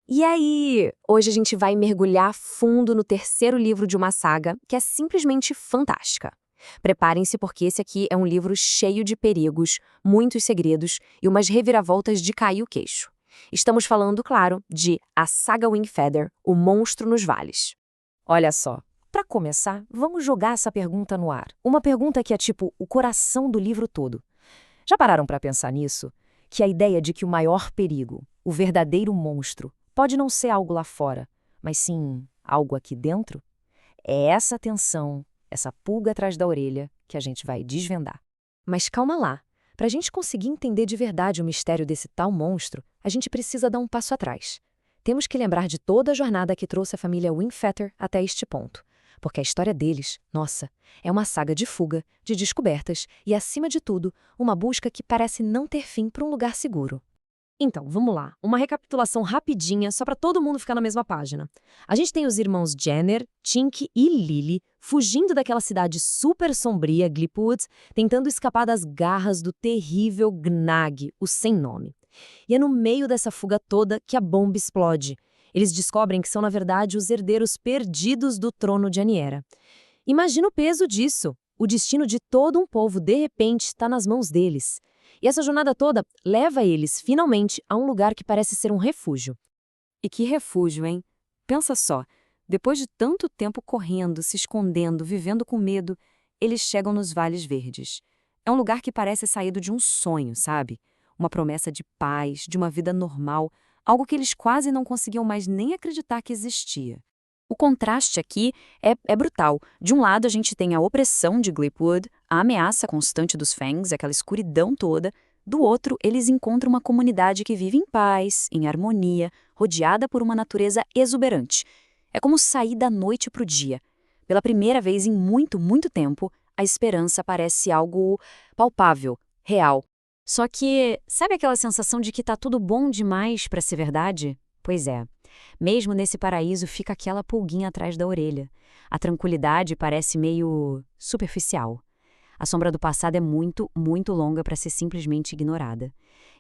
E aí? Hoje a gente vai mergulhar fundo no terceiro livro de uma saga que é simplesmente fantástica. Preparem-se porque esse aqui é um livro cheio de perigos, muitos segredos e umas reviravoltas de cair o queixo. Estamos falando, claro, de A Saga Wingfeather, O Monstro nos Vales. Olha só, para começar, vamos jogar essa pergunta no ar. Uma pergunta que é tipo o coração do livro todo. Já pararam para pensar nisso? Que a ideia de que o maior perigo, o verdadeiro monstro, pode não ser algo lá fora, mas sim algo aqui dentro? É essa tensão, essa pulga atrás da orelha que a gente vai desvendar. Mas calma lá. Para a gente conseguir entender de verdade o mistério desse tal monstro, a gente precisa dar um passo atrás. Temos que lembrar de toda a jornada que trouxe a família Wingfeather até este ponto. Porque a história deles, nossa, é uma saga de fuga, de descobertas e, acima de tudo, uma busca que parece não ter fim para um lugar seguro. Então, vamos lá. Uma recapitulação rapidinha, só para todo mundo ficar na mesma página. A gente tem os irmãos Jenner, Tink e Lily fugindo daquela cidade super sombria, Gleepwood, tentando escapar das garras do terrível Gnag, o sem nome. E é no meio dessa fuga toda que a bomba explode. Eles descobrem que são, na verdade, os herdeiros perdidos do trono de Aniera. Imagina o peso disso. O destino de todo um povo, de repente, está nas mãos deles. E essa jornada toda leva eles, finalmente, a um lugar que parece ser um refúgio. E que refúgio, hein? Pensa só, depois de tanto tempo correndo, se escondendo, vivendo com medo, eles chegam nos Vales Verdes. É um lugar que parece saído de um sonho, sabe? Uma promessa de paz, de uma vida normal, algo que eles quase não conseguiam mais nem acreditar que existia. O contraste aqui é brutal. De um lado, a gente tem a opressão de Gleepwood, a ameaça constante dos Fangs, aquela escuridão toda. Do outro, eles encontram uma comunidade que vive em paz, em harmonia, rodeada por uma natureza exuberante. É como sair da noite para o dia. Pela primeira vez em muito, muito tempo, a esperança parece algo palpável, real. Só que, sabe aquela sensação de que tá tudo bom demais para ser verdade? Pois é. Mesmo nesse paraíso fica aquela pulguinha atrás da orelha. A tranquilidade parece meio superficial. A sombra do passado é muito, muito longa para ser simplesmente ignorada.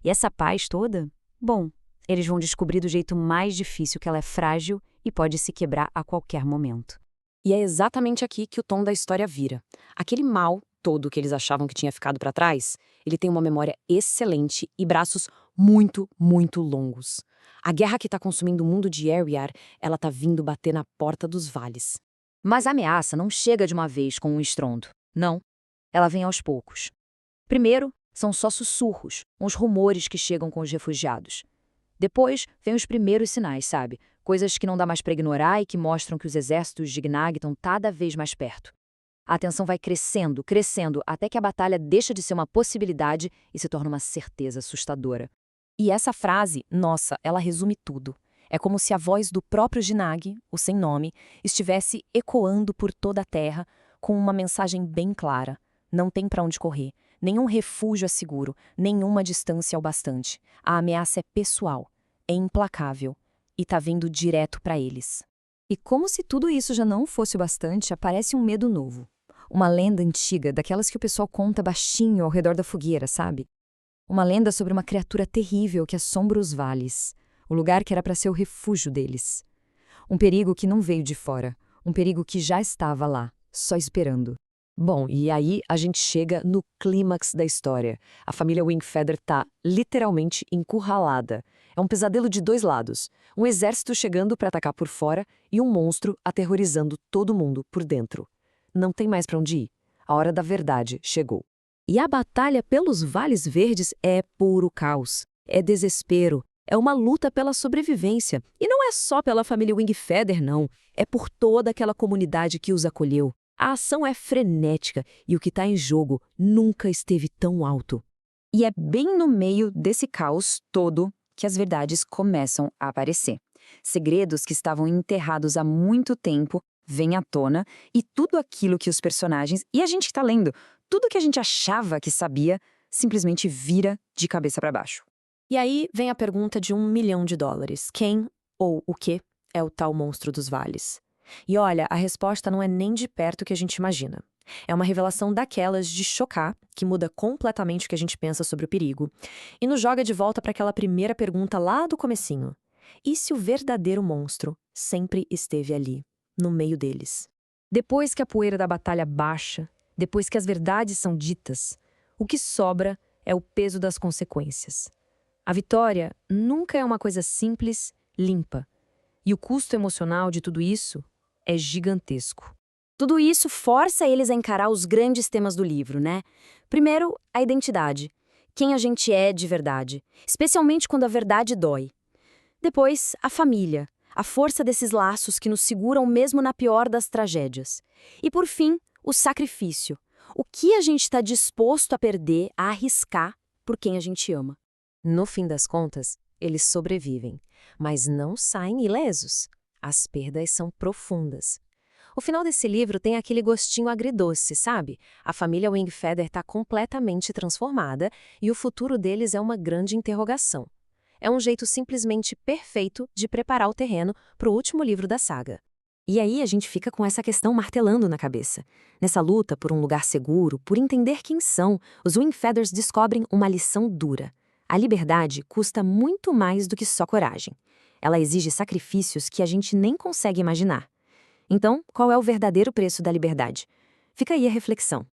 E essa paz toda? Bom, eles vão descobrir do jeito mais difícil que ela é frágil e pode se quebrar a qualquer momento. E é exatamente aqui que o tom da história vira. Aquele mal todo que eles achavam que tinha ficado para trás, ele tem uma memória excelente e braços muito, muito longos. A guerra que está consumindo o mundo de Ariar, ela tá vindo bater na porta dos vales. Mas a ameaça não chega de uma vez com um estrondo. Não. Ela vem aos poucos. Primeiro, são só sussurros, uns rumores que chegam com os refugiados. Depois, vem os primeiros sinais, sabe? Coisas que não dá mais para ignorar e que mostram que os exércitos de Gnag estão cada vez mais perto. A tensão vai crescendo, crescendo, até que a batalha deixa de ser uma possibilidade e se torna uma certeza assustadora. E essa frase, nossa, ela resume tudo. É como se a voz do próprio Gnag, o sem nome, estivesse ecoando por toda a terra com uma mensagem bem clara. Não tem para onde correr. Nenhum refúgio é seguro, nenhuma distância é o bastante. A ameaça é pessoal, é implacável e tá vindo direto para eles. E como se tudo isso já não fosse o bastante, aparece um medo novo. Uma lenda antiga, daquelas que o pessoal conta baixinho ao redor da fogueira, sabe? Uma lenda sobre uma criatura terrível que assombra os vales, o lugar que era para ser o refúgio deles. Um perigo que não veio de fora, um perigo que já estava lá, só esperando. Bom, e aí a gente chega no clímax da história. A família Wingfeather tá literalmente encurralada. É um pesadelo de dois lados. Um exército chegando para atacar por fora e um monstro aterrorizando todo mundo por dentro. Não tem mais para onde ir. A hora da verdade chegou. E a batalha pelos Vales Verdes é puro caos. É desespero. É uma luta pela sobrevivência. E não é só pela família Wingfeather, não. É por toda aquela comunidade que os acolheu. A ação é frenética e o que está em jogo nunca esteve tão alto. E é bem no meio desse caos todo que as verdades começam a aparecer. Segredos que estavam enterrados há muito tempo vêm à tona e tudo aquilo que os personagens, e a gente está lendo, tudo que a gente achava que sabia, simplesmente vira de cabeça para baixo. E aí vem a pergunta de $1 milhão. Quem ou o que é o tal monstro dos vales? E olha, a resposta não é nem de perto o que a gente imagina. É uma revelação daquelas de chocar, que muda completamente o que a gente pensa sobre o perigo, e nos joga de volta para aquela primeira pergunta lá do comecinho. E se o verdadeiro monstro sempre esteve ali, no meio deles? Depois que a poeira da batalha baixa, depois que as verdades são ditas, o que sobra é o peso das consequências. A vitória nunca é uma coisa simples, limpa. E o custo emocional de tudo isso é gigantesco. Tudo isso força eles a encarar os grandes temas do livro, né? Primeiro, a identidade. Quem a gente é de verdade, especialmente quando a verdade dói. Depois, a família, a força desses laços que nos seguram mesmo na pior das tragédias. E por fim, o sacrifício. O que a gente está disposto a perder, a arriscar por quem a gente ama. No fim das contas, eles sobrevivem, mas não saem ilesos. As perdas são profundas. O final desse livro tem aquele gostinho agridoce, sabe? A família Wingfeather está completamente transformada e o futuro deles é uma grande interrogação. É um jeito simplesmente perfeito de preparar o terreno para o último livro da saga. E aí a gente fica com essa questão martelando na cabeça. Nessa luta por um lugar seguro, por entender quem são, os Wingfeathers descobrem uma lição dura. A liberdade custa muito mais do que só coragem. Ela exige sacrifícios que a gente nem consegue imaginar. Então, qual é o verdadeiro preço da liberdade? Fica aí a reflexão.